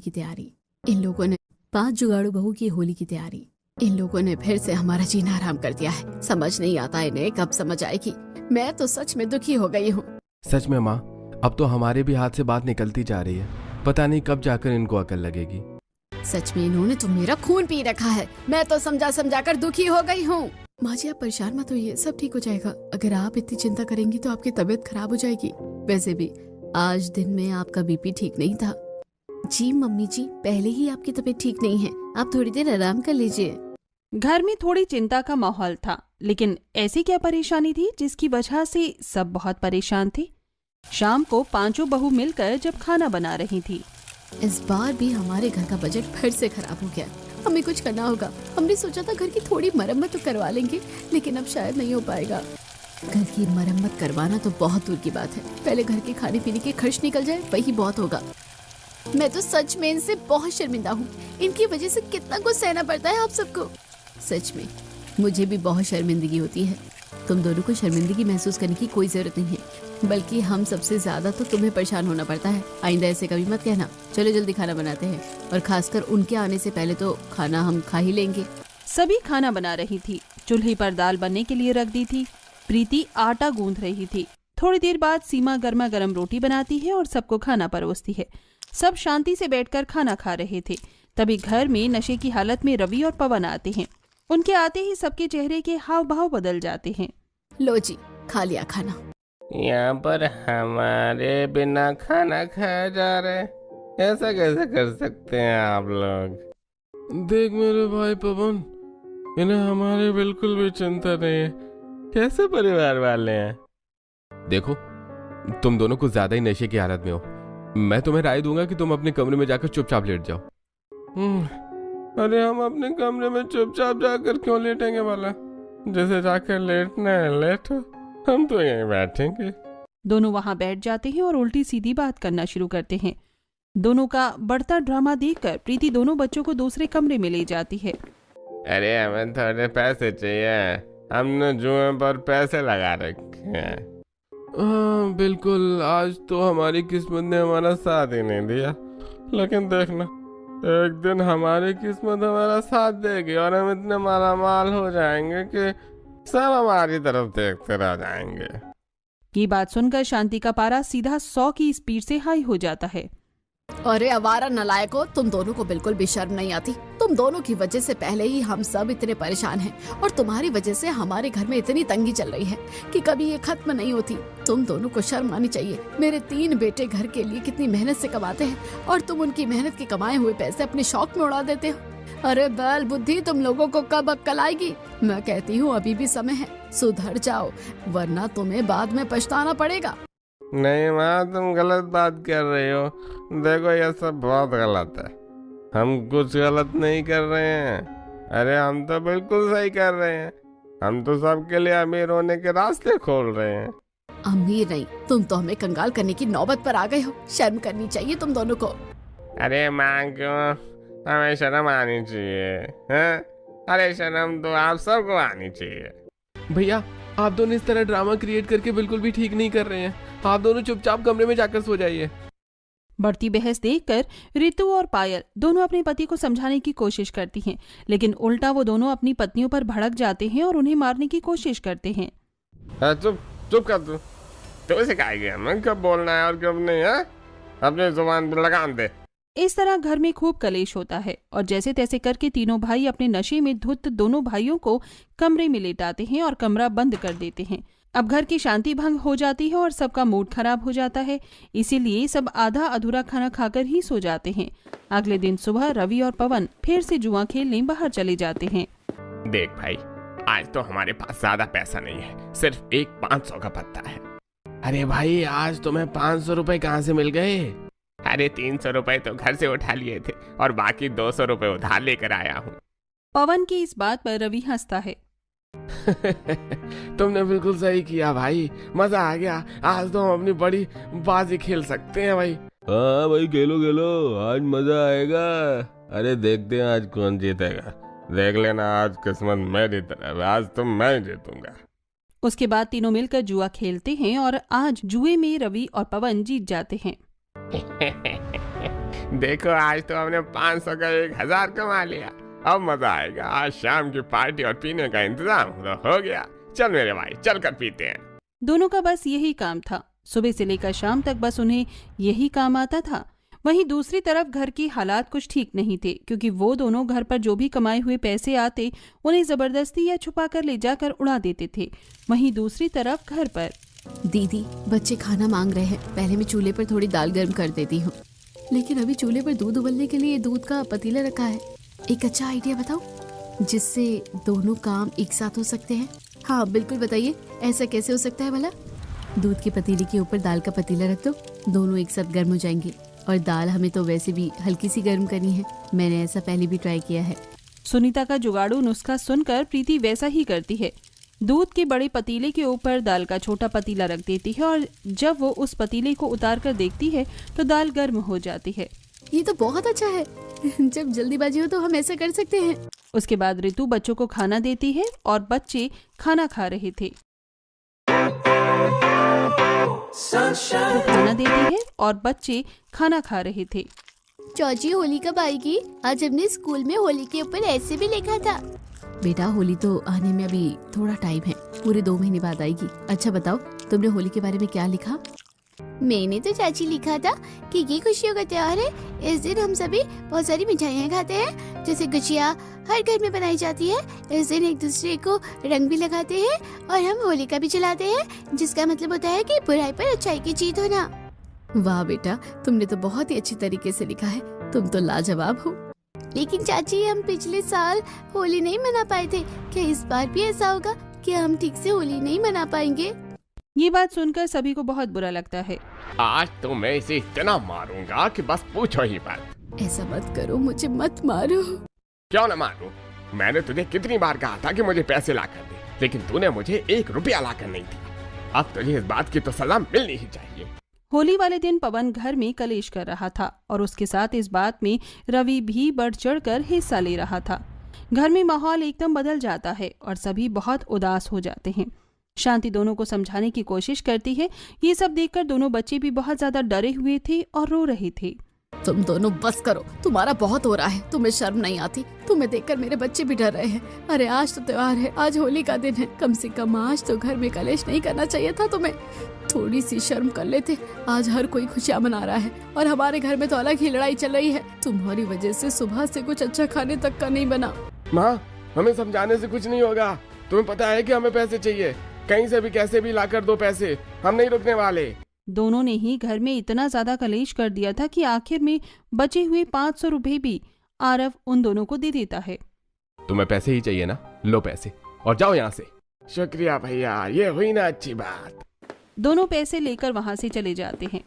की तैयारी। इन लोगों ने 5 जुगाड़ू बहू की होली की तैयारी। इन लोगों ने फिर से हमारा जीना हराम कर दिया है। समझ नहीं आता इन्हें कब समझ आएगी। मैं तो सच में दुखी हो गई हूँ। सच में माँ, अब तो हमारे भी हाथ से बात निकलती जा रही है। पता नहीं कब जाकर इनको अकल लगेगी। सच में इन्होंने तो मेरा खून पी रखा है। मैं तो समझा समझा कर दुखी हो गई हूँ। माँ जी आप परेशान मत होइए, सब ठीक हो जाएगा। अगर आप इतनी चिंता करेंगी तो आपकी तबीयत खराब हो जाएगी। वैसे भी आज दिन में आपका बीपी ठीक नहीं था। जी मम्मी जी, पहले ही आपकी तबीयत ठीक नहीं है, आप थोड़ी देर आराम कर लीजिए। घर में थोड़ी चिंता का माहौल था, लेकिन ऐसी क्या परेशानी थी जिसकी वजह से सब बहुत परेशान थे। शाम को 5 बहू मिलकर जब खाना बना रही थी। इस बार भी हमारे घर का बजट फिर से खराब हो गया। हमें कुछ करना होगा। हमने सोचा था घर की थोड़ी मरम्मत तो करवा लेंगे, लेकिन अब शायद नहीं हो पाएगा। घर की मरम्मत करवाना तो बहुत दूर की बात है। पहले घर के खाने पीने के खर्च निकल जाए, वही बहुत होगा। मैं तो सच में इनसे बहुत शर्मिंदा हूँ। इनकी वजह से कितना कुछ सहना पड़ता है आप सबको। सच में मुझे भी बहुत शर्मिंदगी होती है। तुम दोनों को शर्मिंदगी महसूस करने की कोई जरूरत नहीं है, बल्कि हम सबसे ज्यादा तो तुम्हें परेशान होना पड़ता है। आइंदा ऐसे कभी मत कहना। चलो जल्दी खाना बनाते हैं, और खासकर उनके आने से पहले तो खाना हम खा ही लेंगे। सभी खाना बना रही थी। चूल्हे पर दाल बनने के लिए रख दी थी। प्रीति आटा गूंथ रही थी। थोड़ी देर बाद सीमा गर्मा गर्म रोटी बनाती है और सबको खाना परोसती है। सब शांति से बैठकर खाना खा रहे थे। तभी घर में नशे की हालत में रवि और पवन आते हैं। उनके आते ही सबके चेहरे के हाव भाव बदल जाते हैं। लो जी, खा लिया खाना। यहाँ पर हमारे बिना खाना खाया जा रहा है, ऐसा कैसे कर सकते हैं आप लोग? देख मेरे भाई पवन, इन्हें हमारी बिल्कुल भी चिंता नहीं है। कैसे परिवार वाले हैं? देखो, तुम दोनों कुछ ज्यादा ही नशे की हालत में हो। मैं तुम्हें राय दूंगा कि तुम अपने कमरे में जाकर चुपचाप लेट जाओ। अरे हम अपने कमरे में चुपचाप जाकर क्यों लेटेंगे वाला? जैसे जाकर लेटना है लेटो, हम तो यहीं बैठेंगे। दोनों वहां बैठ जाते हैं और उल्टी सीधी बात करना शुरू करते हैं। दोनों का बढ़ता ड्रामा देखकर प्रीति दोनों बच्चों को दूसरे कमरे में ले जाती है। अरे हमें थोड़े पैसे चाहिए, हमने जुए पर पैसे लगा रखे हैं। हाँ बिल्कुल, आज तो हमारी किस्मत ने हमारा साथ ही नहीं दिया। लेकिन देखना, एक दिन हमारी किस्मत हमारा साथ देगी और हम इतने मालामाल हो जाएंगे कि सब हमारी तरफ देखते रह जाएंगे। ये बात सुनकर शांति का पारा सीधा 100 की स्पीड से हाई हो जाता है। अरे आवारा नालायको, तुम दोनों को बिल्कुल भी शर्म नहीं आती। तुम दोनों की वजह से पहले ही हम सब इतने परेशान हैं, और तुम्हारी वजह से हमारे घर में इतनी तंगी चल रही है कि कभी ये खत्म नहीं होती। तुम दोनों को शर्म आनी चाहिए। मेरे 3 बेटे घर के लिए कितनी मेहनत से कमाते हैं, और तुम उनकी मेहनत के कमाए हुए पैसे अपने शौक में उड़ा देते हो। अरे बैल बुद्धि, तुम लोगों को कब अक्ल आएगी? मैं कहती हूँ अभी भी समय है, सुधर जाओ, वरना तुम्हें बाद में पछताना पड़ेगा। नहीं माँ, तुम गलत बात कर रही हो। देखो ये सब बहुत गलत है। हम कुछ गलत नहीं कर रहे हैं। अरे हम तो बिल्कुल सही कर रहे हैं। हम तो सबके लिए अमीर होने के रास्ते खोल रहे हैं। अमीर नहीं, तुम तो हमें कंगाल करने की नौबत पर आ गए हो। शर्म करनी चाहिए तुम दोनों को। अरे माँ क्यों, हमें शर्म आनी चाहिए हैं? अरे शर्म तो आप सबको आनी चाहिए। भैया, आप दोनों इस तरह ड्रामा क्रिएट करके बिल्कुल भी ठीक नहीं कर रहे हैं। आप दोनों चुपचाप कमरे में जाकर सो जाइए। बढ़ती बहस देखकर रितु और पायल दोनों अपने पति को समझाने की कोशिश करती हैं, लेकिन उल्टा वो दोनों अपनी पत्नियों पर भड़क जाते हैं और उन्हें मारने की कोशिश करते हैं। चुप चुप कर तू सिखाएगी हमें कब बोलना है और कब नहीं है? अपनी जुबान पर लगाम दे। इस तरह घर में खूब कलेश होता है, और जैसे तैसे करके तीनों भाई अपने नशे में धुत दोनों भाइयों को कमरे में लेटाते हैं और कमरा बंद कर देते हैं। अब घर की शांति भंग हो जाती है और सबका मूड खराब हो जाता है। इसीलिए सब आधा अधूरा खाना खाकर ही सो जाते हैं। अगले दिन सुबह रवि और पवन फिर से जुआ खेलने बाहर चले जाते हैं। देख भाई, आज तो हमारे पास ज्यादा पैसा नहीं है, सिर्फ एक 500 का पत्ता है। अरे भाई, आज तुम्हें 500 रुपए कहाँ से मिल गए? अरे 300 रुपए तो घर से उठा लिए थे और बाकी 200 रुपए उधार लेकर आया हूँ। पवन की इस बात पर रवि हंसता है। तुमने बिल्कुल सही किया भाई, मजा आ गया। आज तो हम अपनी बड़ी बाजी खेल सकते हैं भाई। हाँ भाई, खेलो खेलो, आज मजा आएगा। अरे देखते हैं आज कौन जीतेगा। देख लेना, आज किस्मत मेरी तरफ, आज तो मैं जीतूंगा। उसके बाद तीनों मिलकर जुआ खेलते हैं और आज जुए में रवि और पवन जीत जाते हैं। देखो आज तो हमने 500 का 1000 कमा लिया। अब मजा आएगा। आज शाम की पार्टी और पीने का इंतजाम तो हो गया। चल मेरे भाई, चल कर पीते हैं। दोनों का बस यही काम था। सुबह से लेकर शाम तक बस उन्हें यही काम आता था। वहीं दूसरी तरफ घर की हालात कुछ ठीक नहीं थे, क्योंकि वो दोनों घर पर जो भी कमाए हुए पैसे आते उन्हें जबरदस्ती या छुपा कर ले जाकर उड़ा देते थे। वहीं दूसरी तरफ घर पर दीदी, बच्चे खाना मांग रहे हैं, पहले मैं चूल्हे पर थोड़ी दाल गर्म कर देती हूँ। लेकिन अभी चूल्हे पर दूध उबलने के लिए दूध का पतीला रखा है। एक अच्छा आइडिया बताओ जिससे दोनों काम एक साथ हो सकते हैं। हाँ बिल्कुल, बताइए ऐसा कैसे हो सकता है भला? दूध के पतीले के ऊपर दाल का पतीला रख दो, दोनों एक साथ गर्म हो जाएंगे। और दाल हमें तो वैसे भी हल्की सी गर्म करनी है, मैंने ऐसा पहले भी ट्राई किया है। सुनीता का जुगाड़ू नुस्खा सुनकर प्रीति वैसा ही करती है। दूध के बड़े पतीले के ऊपर दाल का छोटा पतीला रख देती है और जब वो उस पतीले को उतार कर देखती है तो दाल गर्म हो जाती है। ये तो बहुत अच्छा है। जब जल्दीबाजी हो तो हम ऐसा कर सकते हैं। उसके बाद रितु बच्चों को खाना देती है और बच्चे खाना खा रहे थे। खाना देती है और बच्चे खाना खा रहे थे। चाची होली कब आएगी? आज हमने स्कूल में होली के ऊपर ऐसे भी लिखा था। बेटा होली तो आने में अभी थोड़ा टाइम है, पूरे 2 महीने बाद आएगी। अच्छा बताओ, तुमने होली के बारे में क्या लिखा? मैंने तो चाची लिखा था कि ये खुशियों का त्योहार है। इस दिन हम सभी बहुत सारी मिठाइयाँ खाते हैं, जैसे गुजिया हर घर में बनाई जाती है। इस दिन एक दूसरे को रंग भी लगाते हैं और हम होलिका भी जलाते हैं, जिसका मतलब होता है कि बुराई पर अच्छाई की जीत होना। वाह बेटा, तुमने तो बहुत ही अच्छी तरीके से लिखा है, तुम तो लाजवाब हो। लेकिन चाची, हम पिछले साल होली नहीं मना पाए थे, क्या इस बार भी ऐसा होगा कि हम ठीक से होली नहीं मना पाएंगे? ये बात सुनकर सभी को बहुत बुरा लगता है। आज तो मैं इसे इतना मारूंगा कि बस पूछो ही मत। ऐसा मत करो, मुझे मत मारो। क्यों न मारूं? मैंने तुझे कितनी बार कहा था कि मुझे पैसे ला कर दे, लेकिन तूने मुझे 1 रुपया ला कर नहीं दिया। अब तुझे इस बात की तो सजा मिलनी ही चाहिए। होली वाले दिन पवन घर में कलेश कर रहा था और उसके साथ इस बात में रवि भी बढ़ चढ़कर हिस्सा ले रहा था। घर में माहौल एकदम बदल जाता है और सभी बहुत उदास हो जाते हैं। शांति दोनों को समझाने की कोशिश करती है। ये सब देखकर दोनों बच्चे भी बहुत ज्यादा डरे हुए थे और रो रहे थे। तुम दोनों बस करो, तुम्हारा बहुत हो रहा है। तुम्हें शर्म नहीं आती? तुम्हें देखकर मेरे बच्चे भी डर रहे हैं। अरे आज तो त्योहार है, आज होली का दिन है, कम से कम आज तो घर में कलेश नहीं करना चाहिए था तुम्हें। थोड़ी सी शर्म कर लेते। आज हर कोई खुशियाँ मना रहा है और हमारे घर में तो अलग ही लड़ाई चल रही है। तुम्हारी वजह से सुबह से कुछ अच्छा खाने तक का नहीं बना। माँ, हमें समझाने से कुछ नहीं होगा। तुम्हें पता है कि हमें पैसे चाहिए, कहीं से भी कैसे भी लाकर दो पैसे, हम नहीं रुकने वाले। दोनों ने ही घर में इतना ज्यादा कलेश कर दिया था कि आखिर में बचे हुए 500 रुपए भी आरव उन दोनों को दे देता है। तुम्हें पैसे ही चाहिए ना, लो पैसे और जाओ यहाँ से। शुक्रिया भैया, ये हुई ना अच्छी बात। दोनों पैसे लेकर वहाँ से चले जाते हैं।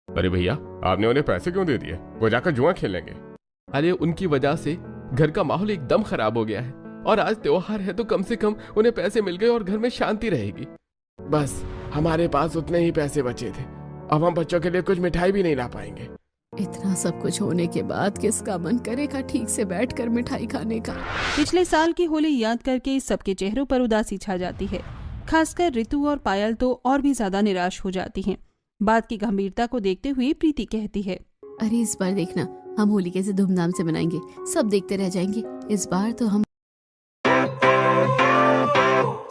अरे भैया, आपने उन्हें पैसे क्यों दे दिए? वो जाकर जुआ खेलेंगे। अरे उनकी वजह से घर का माहौल एकदम खराब हो गया है और आज त्योहार है तो कम से कम उन्हें पैसे मिल गए और घर में शांति रहेगी। बस हमारे पास उतने ही पैसे बचे थे, अब हम बच्चों के लिए कुछ मिठाई भी नहीं ला पाएंगे। इतना सब कुछ होने के बाद किसका मन करेगा ठीक से बैठकर मिठाई खाने का? पिछले साल की होली याद करके सबके चेहरों पर उदासी छा जाती है। खासकर रितु और पायल तो और भी ज्यादा निराश हो जाती हैं। बात की गंभीरता को देखते हुए प्रीति कहती है, अरे इस बार देखना, हम होली कैसे धूमधाम से मनाएंगे, सब देखते रह जाएंगे। इस बार तो हम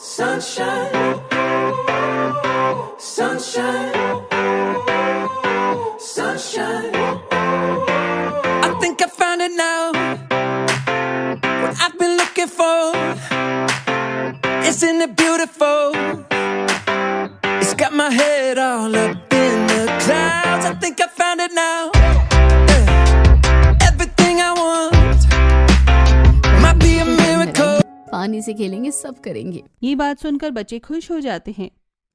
Sunshine, sunshine, sunshine. I think I found it now. What I've been looking for. Isn't it beautiful? It's got my head all up in the clouds. I think I found it now. Everything I want might be a miracle. पानी से खेलेंगे, सब करेंगे। ये बात सुनकर बच्चे खुश हो जाते हैं।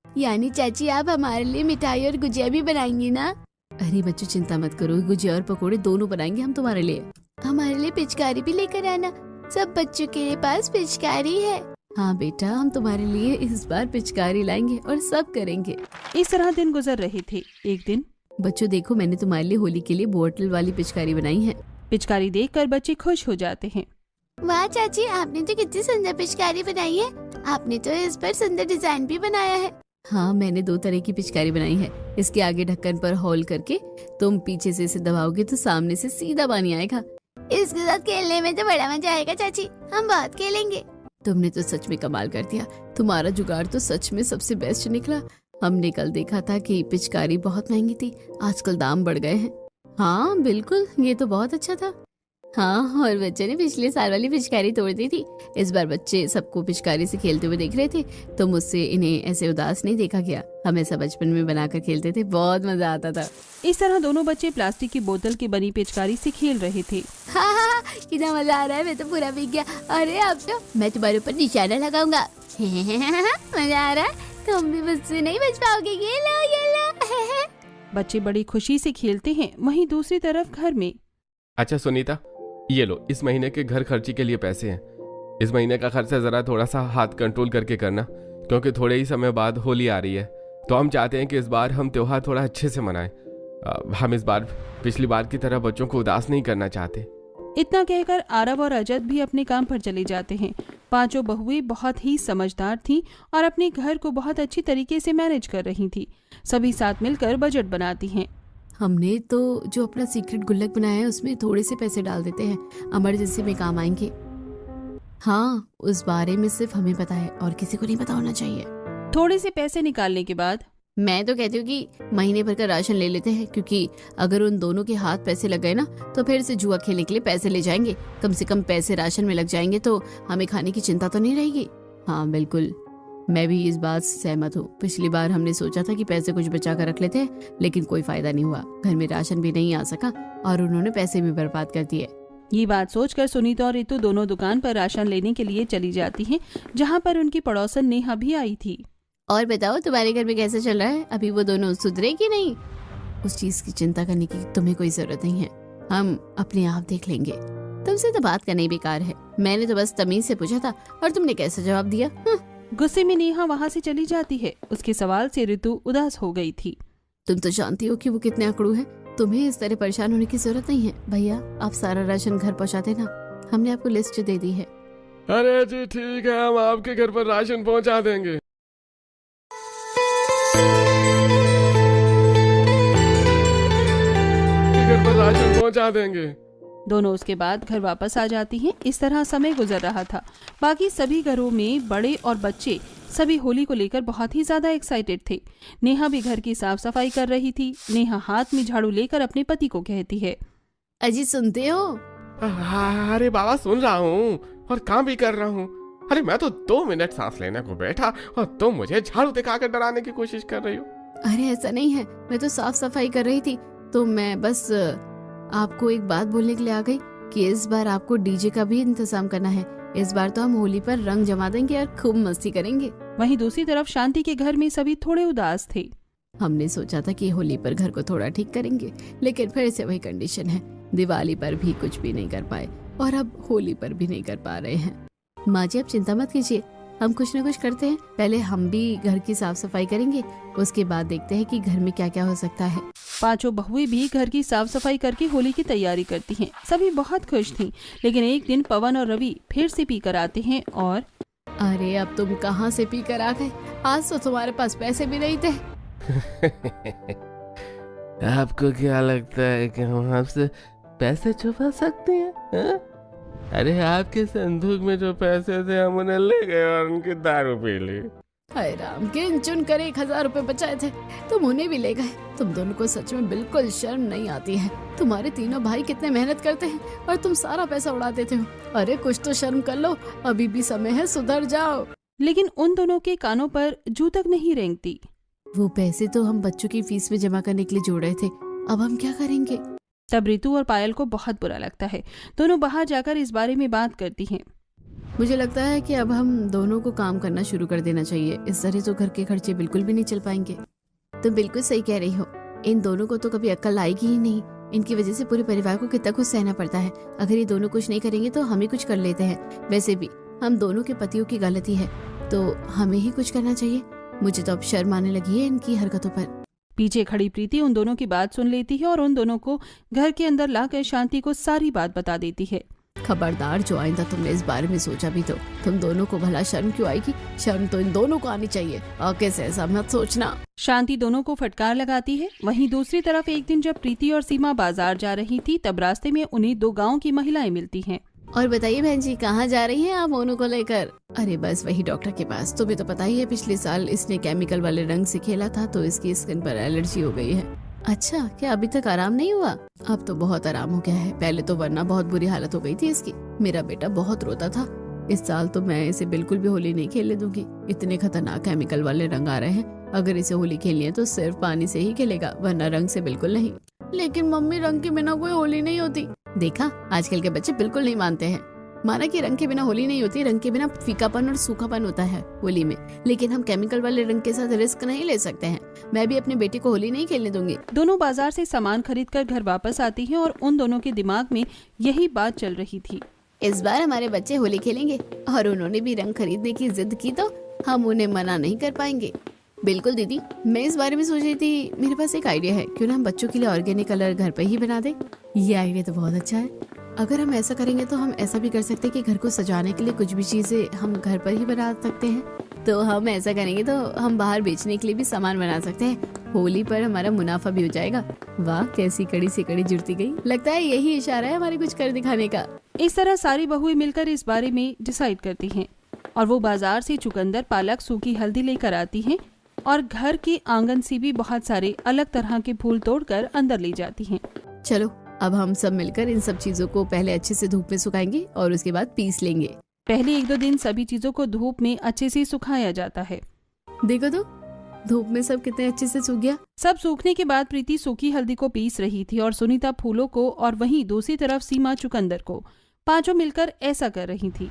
यानी चाची आप हमारे लिए मिठाई और गुजिया भी बनाएंगी ना? अरे बच्चों चिंता मत करो, गुजिया और पकोड़े दोनों बनाएंगे हम तुम्हारे लिए। हमारे लिए पिचकारी भी लेकर आना, सब बच्चों के पास पिचकारी है। हाँ बेटा, हम तुम्हारे लिए इस बार पिचकारी लाएंगे और सब करेंगे। इस तरह दिन गुजर रहे थे। एक दिन, बच्चों देखो, मैंने तुम्हारे लिए होली के लिए बोतल वाली पिचकारी बनाई है। पिचकारी देखकर बच्चे खुश हो जाते हैं। वाह चाची, आपने तो कितनी सुंदर पिचकारी बनाई है। आपने तो इस पर सुंदर डिजाइन भी बनाया है। हाँ, मैंने 2 तरह की पिचकारी बनाई है। इसके आगे ढक्कन पर होल करके तुम पीछे से इसे दबाओगे तो सामने से सीधा पानी आएगा। इसके साथ खेलने में तो बड़ा मजा आएगा चाची, हम बहुत खेलेंगे। तुमने तो सच में कमाल कर दिया, तुम्हारा जुगाड़ तो सच में सबसे बेस्ट निकला। हमने कल देखा था कि पिचकारी बहुत महंगी थी, आजकल दाम बढ़ गए हैं। हाँ बिल्कुल, ये तो बहुत अच्छा था। हाँ, और बच्चे ने पिछले साल वाली पिचकारी तोड़ दी थी। इस बार बच्चे सबको पिचकारी से खेलते हुए देख रहे थे, तो मुझसे इन्हें ऐसे उदास नहीं देखा गया। हम ऐसा बचपन में बनाकर खेलते थे, बहुत मजा आता था। इस तरह दोनों बच्चे प्लास्टिक की बोतल की बनी पिचकारी से खेल रहे थे। हाँ, कितना मजा आ रहा है, मैं तो पूरा भीग गया। अरे अब तो मैं तुम्हारे ऊपर निशाना लगाऊंगा। मजा आ रहा है, तुम भी मुझसे नहीं बच पाओगे। ये लो, ये लो। बच्चे बड़ी खुशी से खेलते हैं। वहीं दूसरी तरफ घर में, अच्छा सुनीता, ये लो, इस महीने के घर खर्ची के लिए पैसे हैं। इस महीने का खर्चा जरा थोड़ा सा हाथ कंट्रोल करके करना, क्योंकि थोड़े ही समय बाद होली आ रही है। तो हम चाहते हैं कि इस बार हम त्योहार थोड़ा अच्छे से मनाएं। हम इस बार पिछली बार की तरह बच्चों को उदास नहीं करना चाहते। इतना कहकर आरव और रजत भी अपने काम पर चले जाते हैं। पांचों बहुएं बहुत ही समझदार थीं और अपने घर को बहुत अच्छी तरीके से मैनेज कर रही थी। सभी साथ मिलकर बजट बनाती हैं। हमने तो जो अपना सीक्रेट गुल्लक बनाया है उसमें थोड़े से पैसे डाल देते हैं, इमरजेंसी में काम आएंगे। हाँ, उस बारे में सिर्फ हमें पता है और किसी को नहीं पता होना चाहिए। थोड़े से पैसे निकालने के बाद मैं तो कहती हूँ कि महीने भर का राशन ले लेते हैं, क्योंकि अगर उन दोनों के हाथ पैसे लग गए ना तो फिर से जुआ खेलने के लिए पैसे ले जाएंगे। कम से कम पैसे राशन में लग जाएंगे तो हमें खाने की चिंता तो नहीं रहेगी। हाँ बिल्कुल, मैं भी इस बात से सहमत हूँ। पिछली बार हमने सोचा था कि पैसे कुछ बचा कर रख लेते हैं, लेकिन कोई फायदा नहीं हुआ। घर में राशन भी नहीं आ सका और उन्होंने पैसे भी बर्बाद कर दिए। ये बात सोचकर सुनीता और रितु दोनों दुकान पर राशन लेने के लिए चली जाती हैं, जहाँ पर उनकी पड़ोसन नेहा भी आई थी। और बताओ, तुम्हारे घर में कैसा चल रहा है? अभी वो दोनों सुधरे कि नहीं? उस चीज की चिंता करने की तुम्हें कोई जरूरत नहीं है, हम अपने आप देख लेंगे। तुमसे तो बात करना ही बेकार है। मैंने तो बस तमीज से पूछा था और तुमने कैसा जवाब दिया। गुस्से में नेहा वहाँ से चली जाती है। उसके सवाल से रितु उदास हो गई थी। तुम तो जानती हो कि वो कितने अकड़ू है, तुम्हें इस तरह परेशान होने की जरूरत नहीं है। भैया, आप सारा राशन घर पहुँचा देना, हमने आपको लिस्ट दे दी है। अरे जी ठीक है, हम आपके घर पर राशन पहुंचा देंगे। घर पर राशन पहुंचा देंगे। दोनों उसके बाद घर वापस आ जाती हैं। इस तरह समय गुजर रहा था। बाकी सभी घरों में बड़े और बच्चे सभी होली को लेकर बहुत ही ज्यादा एक्साइटेड थे। नेहा भी घर की साफ सफाई कर रही थी। नेहा हाथ में झाड़ू लेकर अपने पति को कहती है, अजी सुनते हो? अरे बाबा सुन रहा हूँ और काम भी कर रहा हूँ। अरे मैं तो 2 मिनट सांस लेने को बैठा और तुम मुझे झाड़ू दिखाकर डराने की कोशिश कर रही हो। अरे ऐसा नहीं है, मैं तो साफ सफाई कर रही थी। तो मैं बस आपको एक बात बोलने के लिए आ गई कि इस बार आपको डीजे का भी इंतजाम करना है। इस बार तो हम होली पर रंग जमा देंगे और खूब मस्ती करेंगे। वहीं दूसरी तरफ शांति के घर में सभी थोड़े उदास थे। हमने सोचा था कि होली पर घर को थोड़ा ठीक करेंगे, लेकिन फिर से वही कंडीशन है। दिवाली पर भी कुछ भी नहीं कर पाए और अब होली पर भी नहीं कर पा रहे हैं। माँ जी, आप चिंता मत कीजिए, हम कुछ न कुछ करते हैं। पहले हम भी घर की साफ सफाई करेंगे, उसके बाद देखते हैं कि घर में क्या क्या हो सकता है। पांचों बहुएं भी घर की साफ सफाई करके होली की तैयारी करती हैं। सभी बहुत खुश थीं, लेकिन एक दिन पवन और रवि फिर से पी कर आते हैं और अरे अब तुम कहाँ से पी कर आ गए? आज तो तुम्हारे पास पैसे भी नहीं थे। आपको क्या लगता है कि हम आपसे पैसे छुपा सकते हैं? हा? अरे आपके संदूक में जो पैसे थे हम उन्हें ले गए और उनकी दारू पी ली। हाय राम, गिन चुन कर 1000 रुपए बचाए थे, तुम उन्हें भी ले गए। तुम दोनों को सच में बिल्कुल शर्म नहीं आती है। तुम्हारे तीनों भाई कितने मेहनत करते हैं और तुम सारा पैसा उड़ा देते हो। अरे कुछ तो शर्म कर लो, अभी भी समय है, सुधर जाओ। लेकिन उन दोनों के कानों पर जू तक नहीं रेंगती। वो पैसे तो हम बच्चों की फीस में जमा करने के लिए जोड़े थे, अब हम क्या करेंगे? तब रितु और पायल को बहुत बुरा लगता है। दोनों बाहर जाकर इस बारे में बात करती हैं। मुझे लगता है कि अब हम दोनों को काम करना शुरू कर देना चाहिए। इस तरह तो घर के खर्चे बिल्कुल भी नहीं चल पाएंगे। तुम बिल्कुल सही कह रही हो। इन दोनों को तो कभी अक्ल आएगी ही नहीं। इनकी वजह से पूरे परिवार को कितना कुछ सहना पड़ता है। अगर ये दोनों कुछ नहीं करेंगे तो हम ही कुछ कर लेते हैं। वैसे भी हम दोनों के पतियों की गलती है, तो हमें ही कुछ करना चाहिए। मुझे तो अब शर्म आने लगी है इनकी हरकतों पर। पीछे खड़ी प्रीति उन दोनों की बात सुन लेती है और उन दोनों को घर के अंदर लाकर शांति को सारी बात बता देती है। खबरदार, जो आइंदा तुमने इस बारे में सोचा भी तो तुम दोनों को भला शर्म क्यों आएगी? शर्म तो इन दोनों को आनी चाहिए। और कैसे ऐसा मत सोचना। शांति दोनों को फटकार लगाती है। वहीं दूसरी तरफ एक दिन जब प्रीति और सीमा बाजार जा रही थी, तब रास्ते में उन्हें 2 गाँव की महिलाएं मिलती हैं। और बताइए बहन जी, कहाँ जा रही हैं आप मोनू को लेकर? अरे बस वही डॉक्टर के पास। तुम्हें तो पता ही है पिछले साल इसने केमिकल वाले रंग से खेला था तो इसकी स्किन पर एलर्जी हो गई है। अच्छा, क्या अभी तक आराम नहीं हुआ? अब तो बहुत आराम हो गया है, पहले तो वरना बहुत बुरी हालत हो गई थी इसकी। मेरा बेटा बहुत रोता था। इस साल तो मैं इसे बिल्कुल भी होली नहीं खेलने दूंगी। इतने खतरनाक केमिकल वाले रंग आ रहे हैं। अगर इसे होली खेलनी है तो सिर्फ पानी से ही खेलेगा, वरना रंग से बिल्कुल नहीं। लेकिन मम्मी, रंग के बिना कोई होली नहीं होती। देखा, आजकल के बच्चे बिल्कुल नहीं मानते हैं। माना कि रंग के बिना होली नहीं होती, रंग के बिना फीकापन और सूखापन होता है होली में। लेकिन हम केमिकल वाले रंग के साथ रिस्क नहीं ले सकते हैं। मैं भी अपने बेटे को होली नहीं खेलने दूंगी। दोनों बाजार से सामान खरीदकर घर वापस आती हैं और उन दोनों के दिमाग में यही बात चल रही थी। इस बार हमारे बच्चे होली खेलेंगे और उन्होंने भी रंग खरीदने की जिद की तो हम उन्हें मना नहीं कर पाएंगे। बिल्कुल दीदी, मैं इस बारे में सोच रही थी, मेरे पास एक आइडिया है। क्यों ना हम बच्चों के लिए ऑर्गेनिक कलर घर पे ही बना दे? ये आइडिया तो बहुत अच्छा है। अगर हम ऐसा करेंगे तो हम ऐसा भी कर सकते हैं कि घर को सजाने के लिए कुछ भी चीजें हम घर पर ही बना सकते हैं। तो हम ऐसा करेंगे तो हम बाहर बेचने के लिए भी सामान बना सकते हैं। होली पर हमारा मुनाफा भी हो जाएगा। वाह, कैसी कड़ी से कड़ी जुड़ती गई। लगता है यही इशारा है हमारे कुछ कर दिखाने का। इस तरह सारी बहुएं मिलकर इस बारे में डिसाइड करती हैं और वो बाजार से चुकंदर, पालक, सूखी हल्दी लेकर आती हैं और घर के आंगन से भी बहुत सारे अलग तरह के फूल तोड़कर अंदर ले जाती हैं। चलो, अब हम सब मिलकर इन सब चीजों को पहले अच्छे से धूप में सुखाएंगे और उसके बाद पीस लेंगे। पहले 1-2 दिन सभी चीजों को धूप में अच्छे से सुखाया जाता है। देखो तो, धूप में सब कितने अच्छे से सूख गया। सब सूखने के बाद प्रीति सूखी हल्दी को पीस रही थी और सुनीता फूलों को, और वहीं दूसरी तरफ सीमा चुकंदर को। 5 मिलकर ऐसा कर रही थी।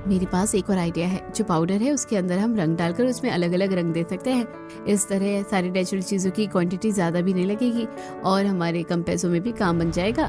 मेरे पास एक और आइडिया है। जो पाउडर है उसके अंदर हम रंग डालकर उसमें अलग अलग रंग दे सकते हैं। इस तरह सारी नेचुरल चीजों की क्वांटिटी ज्यादा भी नहीं लगेगी और हमारे कम पैसों में भी काम बन जाएगा।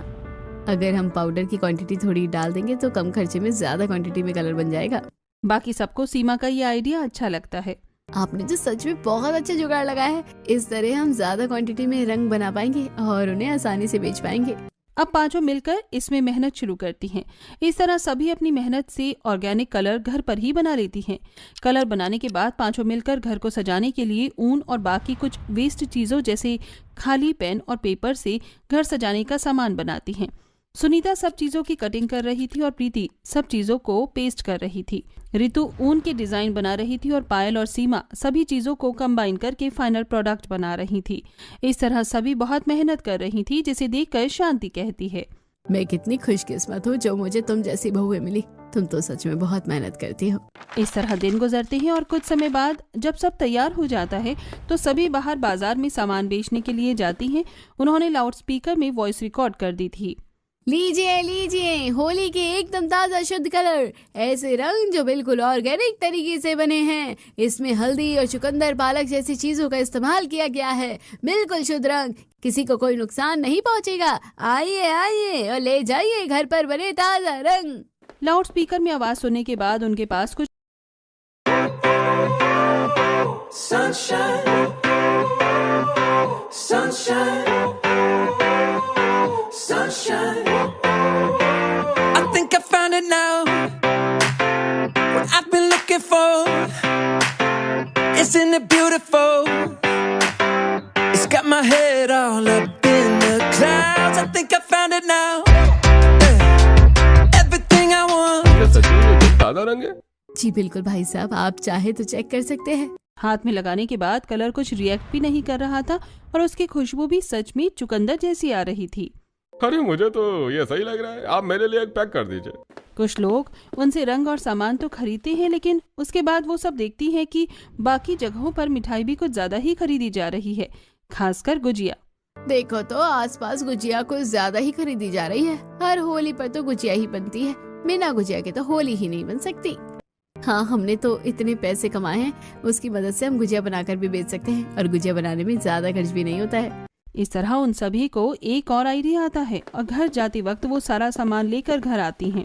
अगर हम पाउडर की क्वांटिटी थोड़ी डाल देंगे तो कम खर्चे में ज्यादा क्वांटिटी में कलर बन जाएगा। बाकी सबको सीमा का ये आइडिया अच्छा लगता है। आपने तो सच में बहुत अच्छा जुगाड़ लगाया है। इस तरह हम ज्यादा क्वांटिटी में रंग बना पाएंगे और उन्हें आसानी से बेच पाएंगे। अब 5 मिलकर इसमें मेहनत शुरू करती हैं। इस तरह सभी अपनी मेहनत से ऑर्गेनिक कलर घर पर ही बना लेती हैं। कलर बनाने के बाद 5 मिलकर घर को सजाने के लिए ऊन और बाकी कुछ वेस्ट चीजों जैसे खाली पेन और पेपर से घर सजाने का सामान बनाती हैं। सुनीता सब चीजों की कटिंग कर रही थी और प्रीति सब चीजों को पेस्ट कर रही थी। रितु ऊन के डिजाइन बना रही थी और पायल और सीमा सभी चीजों को कंबाइन करके फाइनल प्रोडक्ट बना रही थी। इस तरह सभी बहुत मेहनत कर रही थी, जिसे देखकर शांति कहती है, मैं कितनी खुशकिस्मत हूँ जो मुझे तुम जैसी बहुएं मिली। तुम तो सच में बहुत मेहनत करती हो। इस तरह दिन गुजरते हैं और कुछ समय बाद जब सब तैयार हो जाता है तो सभी बाहर बाजार में सामान बेचने के लिए जाती हैं। उन्होंने लाउड स्पीकर में वॉइस रिकॉर्ड कर दी थी। लीजिए लीजिए, होली के एकदम ताजा शुद्ध कलर, ऐसे रंग जो बिल्कुल ऑर्गेनिक तरीके से बने हैं। इसमें हल्दी और चुकंदर, पालक जैसी चीजों का इस्तेमाल किया गया है। बिल्कुल शुद्ध रंग, किसी को कोई नुकसान नहीं पहुंचेगा। आइए आइए और ले जाइए घर पर बने ताजा रंग। लाउड स्पीकर में आवाज सुनने के बाद उनके पास कुछ Sunshine, sunshine, sunshine. I think I found it now. What I've been looking for. Isn't it beautiful? It's got my head all up in the clouds. I think I found it now. Everything I want. क्या सच में ये कोई सादा रंग है? जी बिल्कुल भाई साहब, आप चाहे तो चेक कर सकते हैं। हाथ में लगाने के बाद कलर कुछ रिएक्ट भी नहीं कर रहा था और उसकी खुशबू भी सच में चुकंदर जैसी आ रही थी। अरे मुझे तो ये सही लग रहा है, आप मेरे लिए एक पैक कर दीजिए। कुछ लोग उनसे रंग और सामान तो खरीदते हैं, लेकिन उसके बाद वो सब देखती हैं कि बाकी जगहों पर मिठाई भी कुछ ज्यादा ही खरीदी जा रही है, खासकर गुजिया। देखो तो आसपास गुजिया कुछ ज्यादा ही खरीदी जा रही है। हर होली पर तो गुजिया ही बनती है, बिना गुजिया के तो होली ही नहीं बन सकती। हाँ, हमने तो इतने पैसे कमाए हैं, उसकी मदद से हम गुजिया बनाकर भी बेच सकते हैं और गुजिया बनाने में ज्यादा खर्च भी नहीं होता है। इस तरह उन सभी को एक और आइडिया आता है और घर जाते वक्त वो सारा सामान लेकर घर आती हैं।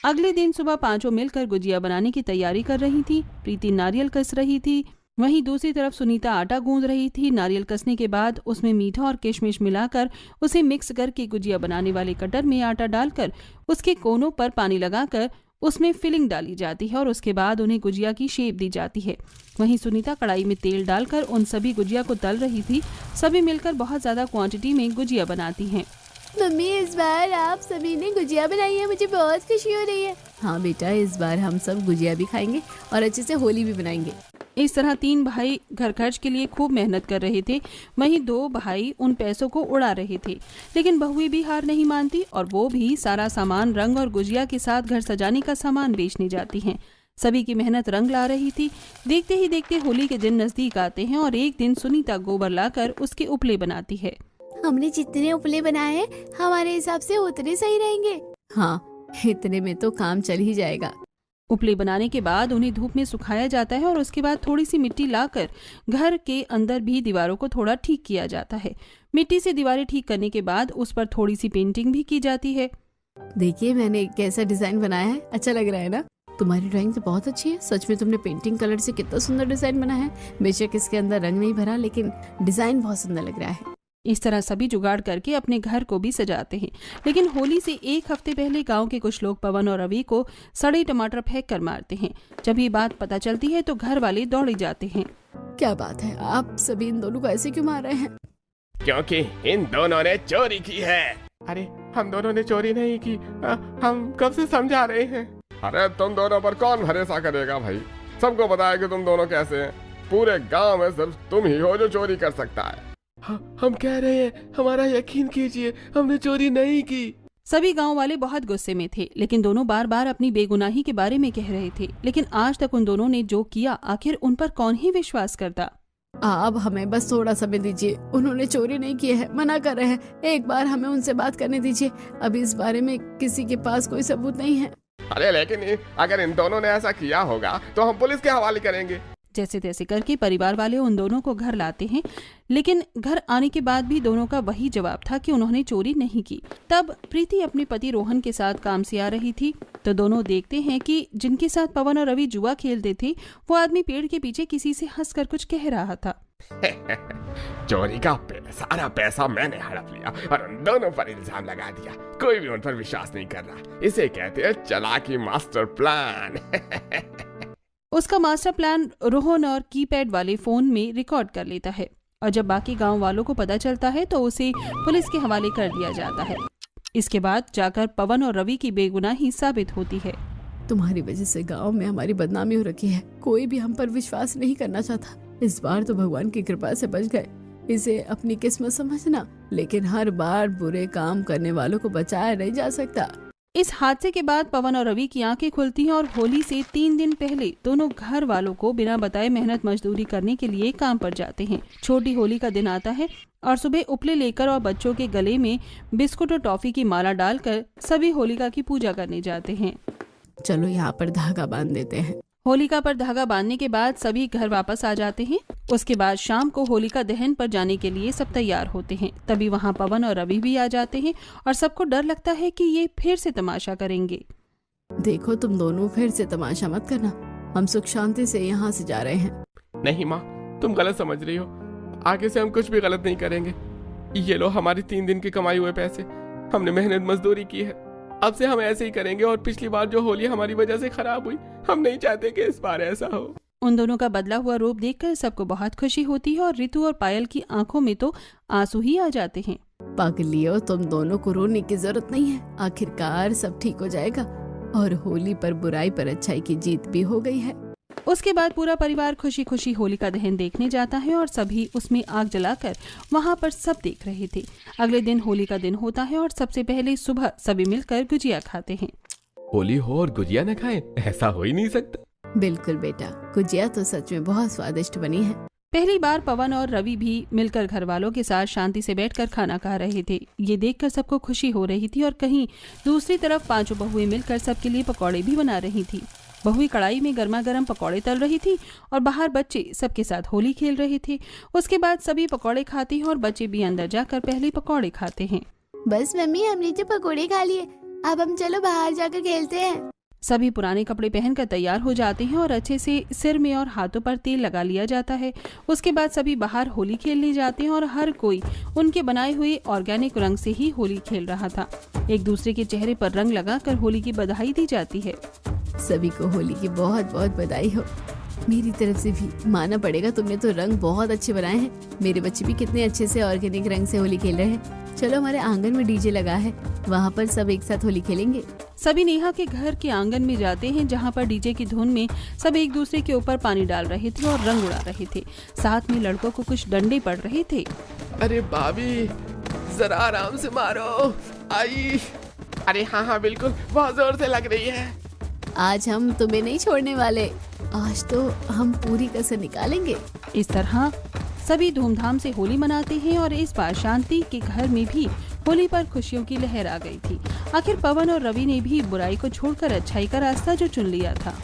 अगले दिन सुबह 5 मिलकर गुजिया बनाने की तैयारी कर रही थी। प्रीति नारियल कस रही थी, वहीं दूसरी तरफ सुनीता आटा गूंद रही थी। नारियल कसने के बाद उसमें मीठा और किशमिश मिलाकर उसे मिक्स करके गुजिया बनाने वाले कटर में आटा डालकर उसके कोनों पर पानी लगाकर उसमें फिलिंग डाली जाती है और उसके बाद उन्हें गुजिया की शेप दी जाती है। वहीं सुनीता कढ़ाई में तेल डालकर उन सभी गुजिया को तल रही थी। सभी मिलकर बहुत ज्यादा क्वांटिटी में गुजिया बनाती हैं। मम्मी, इस बार आप सभी ने गुजिया बनाई है, मुझे बहुत खुशी हो रही है। हाँ बेटा, इस बार हम सब गुजिया भी खाएंगे और अच्छे से होली भी बनाएंगे। इस तरह 3 भाई घर खर्च के लिए खूब मेहनत कर रहे थे। वहीं 2 भाई उन पैसों को उड़ा रहे थे, लेकिन बहुएं भी हार नहीं मानती और वो भी सारा सामान रंग और गुजिया के साथ घर सजाने का सामान बेचने जाती हैं। सभी की मेहनत रंग ला रही थी। देखते ही देखते होली के दिन नजदीक आते हैं और एक दिन सुनीता गोबर लाकर उसके उपले बनाती है। हमने जितने उपले बनाए हैं हमारे हिसाब से उतने सही रहेंगे। हाँ, इतने में तो काम चल ही जाएगा। उपले बनाने के बाद उन्हें धूप में सुखाया जाता है और उसके बाद थोड़ी सी मिट्टी लाकर घर के अंदर भी दीवारों को थोड़ा ठीक किया जाता है। मिट्टी से दीवारें ठीक करने के बाद उस पर थोड़ी सी पेंटिंग भी की जाती है। देखिए मैंने कैसा डिजाइन बनाया है, अच्छा लग रहा है ना? तुम्हारी ड्राइंग तो बहुत अच्छी है। सच में तुमने पेंटिंग कलर से कितना सुंदर डिजाइन बनाया है। बेशक इसके अंदर रंग नहीं भरा, लेकिन डिजाइन बहुत सुंदर लग रहा है। इस तरह सभी जुगाड़ करके अपने घर को भी सजाते हैं। लेकिन होली से 1 हफ्ते पहले गांव के कुछ लोग पवन और रवि को सड़े टमाटर फेंक कर मारते हैं। जब ये बात पता चलती है तो घर वाले दौड़े जाते हैं। क्या बात है, आप सभी इन दोनों को ऐसे क्यों मार रहे हैं? क्योंकि इन दोनों ने चोरी की है। अरे हम दोनों ने चोरी नहीं की, हम कब से समझा रहे हैं। अरे तुम दोनों पर कौन भरोसा करेगा भाई? सबको पता है कि तुम दोनों कैसे हैं। पूरे गांव में सिर्फ तुम ही हो जो चोरी कर सकता है। हम कह रहे हैं, हमारा यकीन कीजिए, हमने चोरी नहीं की। सभी गांव वाले बहुत गुस्से में थे, लेकिन दोनों बार बार अपनी बेगुनाही के बारे में कह रहे थे। लेकिन आज तक उन दोनों ने जो किया, आखिर उन पर कौन ही विश्वास करता। आप हमें बस थोड़ा समय दीजिए। उन्होंने चोरी नहीं की है, मना कर रहे हैं। एक बार हमें उनसे बात करने दीजिए। अभी इस बारे में किसी के पास कोई सबूत नहीं है। अरे लेकिन अगर इन दोनों ने ऐसा किया होगा तो हम पुलिस के हवाले करेंगे। जैसे तैसे करके परिवार वाले उन दोनों को घर लाते हैं, लेकिन घर आने के बाद भी दोनों का वही जवाब था कि उन्होंने चोरी नहीं की। तब प्रीति अपने पति रोहन के साथ काम से आ रही थी तो दोनों देखते हैं कि जिनके साथ पवन और रवि जुआ खेलते थे वो आदमी पेड़ के पीछे किसी से हंसकर कुछ कह रहा था। चोरी का सारा पैसा मैंने हड़प लिया और उन दोनों पर इल्जाम लगा दिया। कोई भी उन पर विश्वास नहीं कर रहा। इसे कहते हैं चालाकी मास्टर प्लान। उसका मास्टर प्लान रोहन और कीपैड वाले फोन में रिकॉर्ड कर लेता है और जब बाकी गांव वालों को पता चलता है तो उसे पुलिस के हवाले कर दिया जाता है। इसके बाद जाकर पवन और रवि की बेगुनाही साबित होती है। तुम्हारी वजह से गांव में हमारी बदनामी हो रखी है। कोई भी हम पर विश्वास नहीं करना चाहता। इस बार तो भगवान की कृपा से बच गए। इसे अपनी किस्मत समझना, लेकिन हर बार बुरे काम करने वालों को बचाया नहीं जा सकता। इस हादसे के बाद पवन और रवि की आंखें खुलती हैं और होली से 3 दिन पहले दोनों घर वालों को बिना बताए मेहनत मजदूरी करने के लिए काम पर जाते हैं। छोटी होली का दिन आता है और सुबह उपले लेकर और बच्चों के गले में बिस्कुट और टॉफी की माला डालकर सभी होलिका की पूजा करने जाते हैं। चलो यहाँ पर धागा बांध देते हैं। होलिका पर धागा बांधने के बाद सभी घर वापस आ जाते हैं। उसके बाद शाम को होलिका दहन पर जाने के लिए सब तैयार होते हैं। तभी वहाँ पवन और रवि भी आ जाते हैं और सबको डर लगता है कि ये फिर से तमाशा करेंगे। देखो तुम दोनों फिर से तमाशा मत करना। हम सुख शांति से यहाँ से जा रहे हैं। नहीं माँ, तुम गलत समझ रही हो। आगे से हम कुछ भी गलत नहीं करेंगे। ये लो हमारी 3 दिन की कमाई हुए पैसे। हमने मेहनत मजदूरी की है। अब से हम ऐसे ही करेंगे और पिछली बार जो होली हमारी वजह से खराब हुई, हम नहीं चाहते कि इस बार ऐसा हो। उन दोनों का बदला हुआ रूप देखकर सबको बहुत खुशी होती है और रितु और पायल की आंखों में तो आंसू ही आ जाते हैं। पागलियो, तुम दोनों को रोने की जरूरत नहीं है। आखिरकार सब ठीक हो जाएगा और होली पर बुराई पर अच्छाई की जीत भी हो गई है। उसके बाद पूरा परिवार खुशी खुशी होलिका दहन देखने जाता है और सभी उसमें आग जलाकर वहाँ पर सब देख रहे थे। अगले दिन होली का दिन होता है और सबसे पहले सुबह सभी मिलकर गुजिया खाते हैं। होली हो और गुजिया न खाएं, ऐसा हो ही नहीं सकता। बिल्कुल बेटा, गुजिया तो सच में बहुत स्वादिष्ट बनी है। पहली बार पवन और रवि भी मिलकर घर वालों के साथ शांति से बैठकर खाना खा रहे थे। ये देखकर सबको खुशी हो रही थी और कहीं दूसरी तरफ 5 बहुएं मिलकर सबके लिए पकौड़े भी बना रही थी। बहुएं कढ़ाई में गर्मा गर्म पकौड़े तल रही थी और बाहर बच्चे सबके साथ होली खेल रहे थे। उसके बाद सभी पकौड़े खाते हैं और बच्चे भी अंदर जाकर पहले पकौड़े खाते हैं। बस मम्मी, हमने तो पकौड़े खा लिए, अब हम चलो बाहर जाकर खेलते हैं। सभी पुराने कपड़े पहनकर तैयार हो जाते हैं और अच्छे से सिर में और हाथों पर तेल लगा लिया जाता है। उसके बाद सभी बाहर होली खेलने जाते हैं और हर कोई उनके बनाए हुए ऑर्गेनिक रंग से ही होली खेल रहा था। एक दूसरे के चेहरे पर रंग लगाकर होली की बधाई दी जाती है। सभी को होली की बहुत बहुत बधाई हो। मेरी तरफ से भी मानना पड़ेगा, तुमने तो रंग बहुत अच्छे बनाए हैं। मेरे बच्चे भी कितने अच्छे से ऑर्गेनिक रंग से होली खेल रहे हैं। चलो हमारे आंगन में डीजे लगा है, वहाँ पर सब एक साथ होली खेलेंगे। सभी नेहा के घर के आंगन में जाते हैं, जहाँ पर डीजे की धुन में सब एक दूसरे के ऊपर पानी डाल रहे थे और रंग उड़ा रहे थे। साथ में लड़कों को कुछ डंडे पड़ रहे थे। अरे भाभी जरा आराम से मारो। आई, अरे हाँ बिल्कुल, बहुत जोर से लग रही है। आज हम तुम्हें नहीं छोड़ने वाले, आज तो हम पूरी कसर निकालेंगे। इस तरह सभी धूमधाम से होली मनाते हैं और इस बार शांति के घर में भी होली पर खुशियों की लहर आ गई थी। आखिर पवन और रवि ने भी बुराई को छोड़कर अच्छाई का रास्ता जो चुन लिया था।